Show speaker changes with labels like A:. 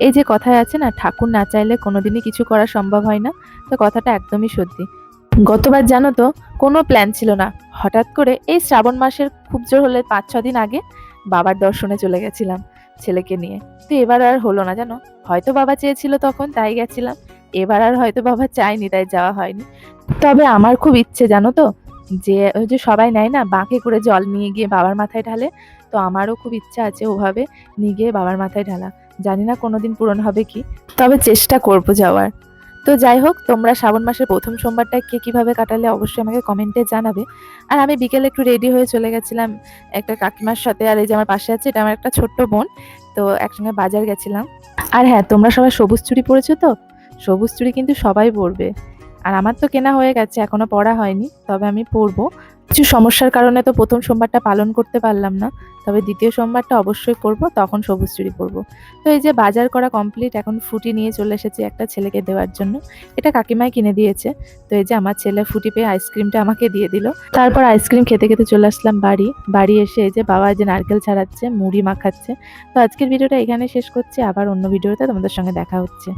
A: এই যে কথায় আছে না, ঠাকুর না চাইলে কোনোদিনই কিছু করা সম্ভব হয় না, তো কথাটা একদমই সত্যি। গতবার জানো তো, কোনো প্ল্যান ছিল না, হঠাৎ করে এই শ্রাবণ মাসের খুব জোর হলে 5-6 দিন আগে বাবার দর্শনে চলে গেছিলাম ছেলেকে নিয়ে। তো এবার আর হলো না জানো, হয়তো বাবা চেয়েছিল তখন তাই গেছিলাম, এবার আর হয়তো বাবা চায়নি তাই যাওয়া হয়নি। তবে আমার খুব ইচ্ছে জানো তো, যে ওই যে সবাই নেয় না বাঁকে করে জল নিয়ে গিয়ে বাবার মাথায় ঢালে, তো আমারও খুব ইচ্ছা আছে ওভাবে নিয়ে গিয়ে বাবার মাথায় ঢালা। জানি না কোনোদিন পূরণ হবে কি, তবে চেষ্টা করব যাওয়ার। তো যাই হোক, তোমরা শ্রাবণ মাসের প্রথম সোমবারটা কে কিভাবে কাটালে অবশ্যই আমাকে কমেন্টে জানাবে। আর আমি বিকেলে একটু রেডি হয়ে চলে গেছিলাম একটা কাকিমার সাথে, আর এই যে আমার পাশে আছে এটা আমার একটা ছোট্ট বোন, তো একসঙ্গে বাজার গেছিলাম। আর হ্যাঁ, তোমরা সবাই সবুজ চুড়ি পরেছো তো? সবুজ চুড়ি কিন্তু সবাই পরবে। আর আমার তো কেনা হয়ে গেছে, এখনো পরা হয়নি, তবে আমি পরবো। কিছু সমস্যার কারণে তো প্রথম সোমবারটা পালন করতে পারলাম না, তবে দ্বিতীয় সোমবারটা অবশ্যই করব, তখন সবুজ চুড়ি পরবো। তো এই যে বাজার করা কমপ্লিট, এখন ফুটি নিয়ে চলে এসেছি একটা ছেলেকে দেওয়ার জন্য। এটা কাকিমাই কিনে দিয়েছে। তো এই যে আমার ছেলে ফুটি পেয়ে আইসক্রিমটা আমাকে দিয়ে দিল। তারপর আইসক্রিম খেতে খেতে চলে আসলাম বাড়ি। বাড়ি এসে এই যে বাবা যে নারকেল ছাড়াচ্ছে, মুড়ি মাখাচ্ছে। তো আজকের ভিডিওটা এখানে শেষ করছি, আবার অন্য ভিডিওতে তোমাদের সঙ্গে দেখা হচ্ছে।